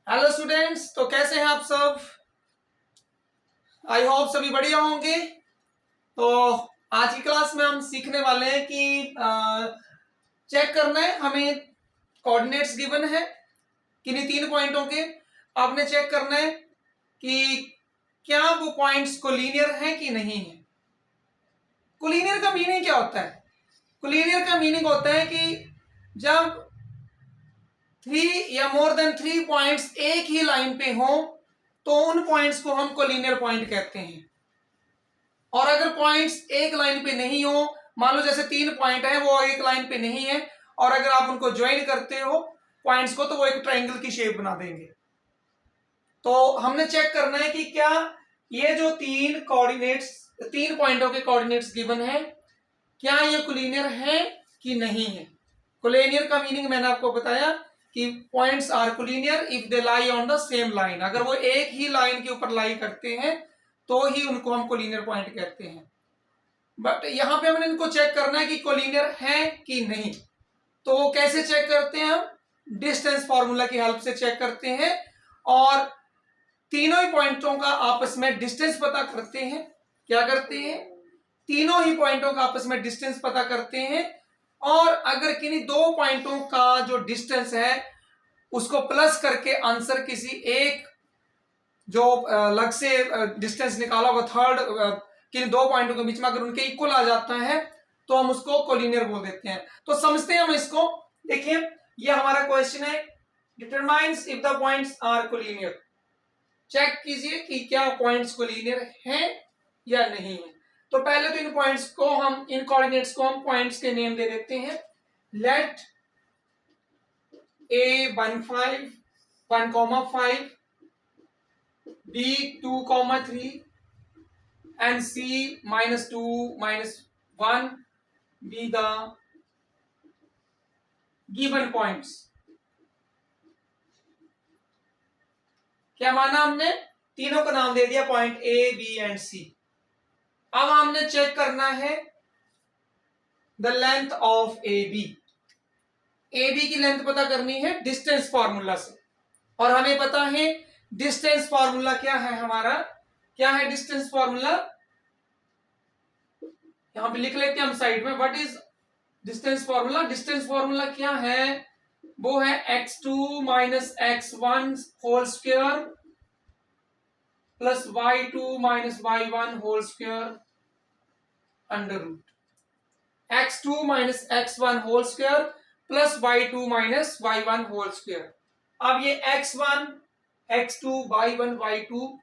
Hello students, तो कैसे हैं आप सब। आई होप सभी बढ़िया होंगे। तो आज की क्लास में हम सीखने वाले हैं कि चेक करना है हमें। कोऑर्डिनेट्स गिवन है किन्हीं 3 पॉइंटों के। आपने चेक करना है कि क्या वो पॉइंट्स कोलिनियर हैं कि नहीं है। कोलिनियर का मीनिंग क्या होता है? कोलिनियर का मीनिंग होता है कि जब 3 या मोर देन 3 पॉइंट्स एक ही लाइन पे हों तो उन पॉइंट्स को हम कोलिनियर पॉइंट कहते हैं। और अगर पॉइंट्स एक लाइन पे नहीं हो, मान लो जैसे 3 पॉइंट है वो एक लाइन पे नहीं है, और अगर आप उनको ज्वाइन करते हो पॉइंट्स को तो वो एक ट्रायंगल की शेप बना देंगे। तो हमने चेक करना है कि क्या ये जो 3 पॉइंटों के कोऑर्डिनेट्स गिवन है क्या ये कोलिनियर है कि नहीं है। कोलिनियर का मीनिंग मैंने आपको बताया कि points are collinear if they lie on the same line. अगर वो एक ही लाइन के ऊपर लाई करते हैं तो ही उनको हम कोलिनियर पॉइंट कहते हैं। बट यहां पे हमने इनको चेक करना है कि कोलिनियर है कि नहीं। तो कैसे चेक करते हैं? हम डिस्टेंस फॉर्मूला की हेल्प से चेक करते हैं और तीनों ही पॉइंटों का आपस में डिस्टेंस पता करते हैं। क्या करते हैं? तीनों ही पॉइंटों का आपस में डिस्टेंस पता करते हैं, और अगर किन्हीं 2 पॉइंटों का जो डिस्टेंस है उसको प्लस करके आंसर किसी एक जो अलग से डिस्टेंस निकाला होगा थर्ड किन 2 पॉइंटों के बीच में अगर उनके इक्वल आ जाता है तो हम उसको कोलिनियर बोल देते हैं। तो समझते हैं हम इसको। देखिए ये हमारा क्वेश्चन है, determines if the points are collinear. Check कीजिए कि क्या पॉइंट्स कोलिनियर हैं या नहीं है। तो पहले तो इन पॉइंट्स को हम, इन कोऑर्डिनेट्स को हम पॉइंट्स के नेम दे देते हैं। Let a 1,5 b 2,3 and c -2 -1 be the given points। क्या माना हमने? तीनों का नाम दे दिया, point A B and C. अब हमने चेक करना है the length of A B. A B की लेंथ पता करनी है डिस्टेंस फॉर्मूला से, और हमें पता है डिस्टेंस फॉर्मूला क्या है हमारा। क्या है डिस्टेंस फॉर्मूला? यहां पे लिख लेते हैं हम साइड में। What is distance formula? Distance formula क्या है? वो है x2 minus x1 whole square plus y2 minus y1 whole square under root. x2 minus x1 whole square plus y2 minus y1 whole square. अब ये x1 x2 y1 y2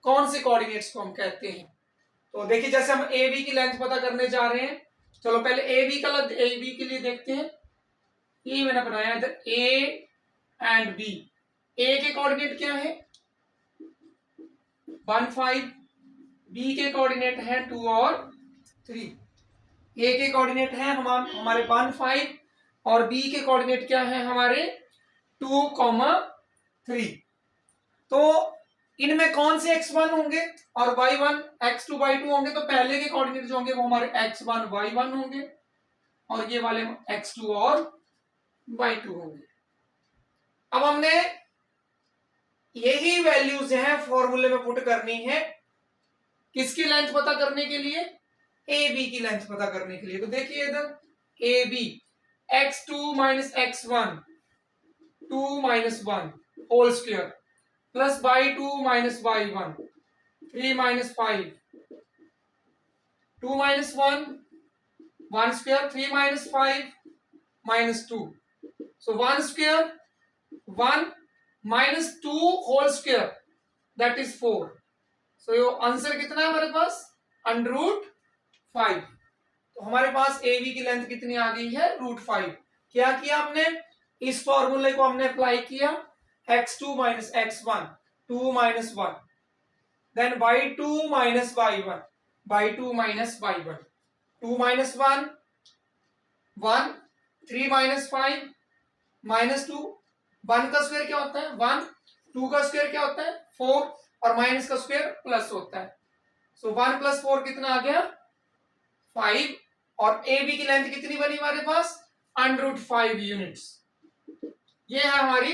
कौन से coordinates को हम कहते हैं? तो देखिए जैसे हम ए बी की लेंथ पता करने जा रहे हैं, चलो पहले ए बी के लिए देखते हैं। ये मैंने बनाया इधर ए एंड बी। ए के कोऑर्डिनेट क्या है? 1,5। बी के कोऑर्डिनेट है 2 और 3। ए के कोऑर्डिनेट है हमारे 1,5 और बी के कोऑर्डिनेट क्या है हमारे 2,3। तो इनमें कौन से x1 होंगे और y1 x2 y2 होंगे? तो पहले के कोऑर्डिनेट जो होंगे वो हमारे x1 y1 होंगे, और ये वाले x2 और y2 होंगे। अब हमने यही वैल्यूज हैं फॉर्मूले में पुट करनी है। किसकी लेंथ पता करने के लिए? ए बी की लेंथ पता करने के लिए। तो देखिए इधर A B x2 minus x1 2 minus 1 whole square plus y2 minus y1 3 minus 5 2 minus 1 1 square 3 minus 5 minus 2। So 1 square 1 minus 2 whole square that is 4। So ये आंसर कितना है हमारे पास? Under root 5। तो हमारे पास ए बी की लेंथ कितनी आ गई है? √5। क्या किया हमने? इस फॉर्मूले को हमने अप्लाई किया, x2 minus x1 2 minus 1 then y2 minus y1 y2 minus y1 2 minus 1 1 3 minus 5 minus 2। 1 का स्क्वायर क्या होता है? 1। 2 का स्क्वायर क्या होता है? 4, और माइनस का स्क्वायर प्लस होता है। सो 1 प्लस 4 कितना आ गया? 5। और ए बी की लेंथ कितनी बनी हमारे पास? √5 यूनिट्स। ये है हमारी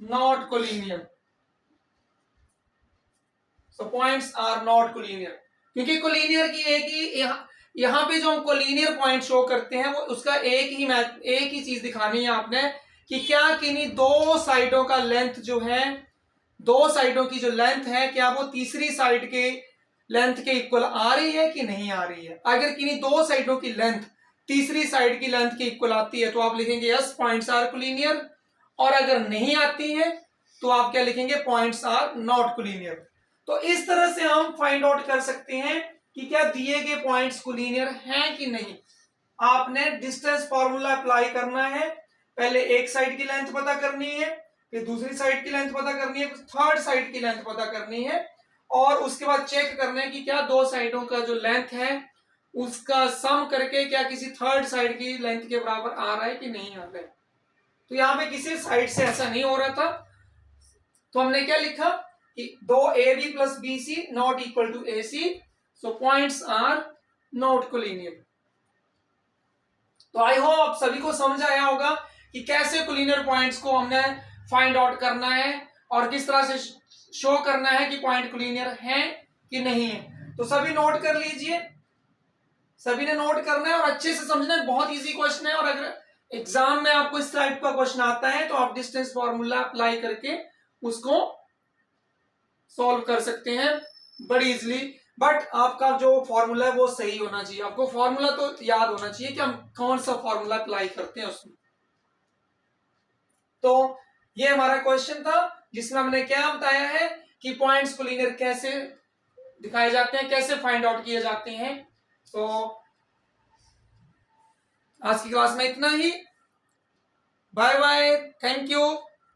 not collinear. So points are not collinear, क्योंकि कोलिनियर की एक ही यहाँ पे जो हम कोलिनियर पॉइंट शो करते हैं वो उसका एक ही चीज दिखानी है आपने कि क्या किन्हीं दो साइडों का लेंथ जो है, दो साइडों की जो लेंथ है क्या वो तीसरी साइड के लेंथ के इक्वल आ रही है कि नहीं आ रही है। अगर किन्हीं दो साइडों की लेंथ तीसरी साइड की लेंथ के इक्वल आती है तो आप लिखेंगे यस पॉइंट्स आर कोलिनियर, और अगर नहीं आती है तो आप क्या लिखेंगे, पॉइंट्स आर नॉट कोलिनियर। तो इस तरह से हम फाइंड आउट कर सकते हैं कि क्या दिए गए पॉइंट्स कोलिनियर हैं कि नहीं। आपने डिस्टेंस फॉर्मूला अप्लाई करना है, पहले एक साइड की लेंथ पता करनी है, फिर दूसरी साइड की लेंथ पता करनी है, थर्ड साइड की लेंथ पता करनी है, और उसके बाद चेक करना है कि क्या दो साइडों का जो लेंथ है उसका सम करके क्या किसी थर्ड साइड की लेंथ के बराबर आ रहा है कि नहीं आ रहा है। तो यहाँ पे किसी साइड से ऐसा नहीं हो रहा था, तो हमने क्या लिखा कि दो A B plus B C not equal to A C, so points are not collinear. तो आई होप आप सभी को समझ आया होगा कि कैसे कोलिनियर पॉइंट्स को हमने फाइंड आउट करना है और किस तरह से शो करना है कि पॉइंट कोलिनियर है कि नहीं है। तो सभी नोट कर लीजिए, सभी ने नोट करना है और अच्छे से समझना है, बहुत इजी क्वेश्चन है। और अगर एग्जाम में आपको इस टाइप का क्वेश्चन आता है तो आप डिस्टेंस फॉर्मूला अप्लाई करके उसको सॉल्व कर सकते हैं बड़ी इजीली। बट आपका जो फॉर्मूला है वो सही होना चाहिए, आपको फॉर्मूला तो याद होना चाहिए कि हम कौन सा फॉर्मूला अप्लाई करते हैं उसमें। तो ये हमारा क्वेश्चन था जिसमें हमने क्या बताया है कि पॉइंट्स कोलिनियर कैसे दिखाए जाते हैं, कैसे फाइंड आउट किए जाते हैं। तो आज की क्लास में इतना ही, बाय बाय, थैंक यू।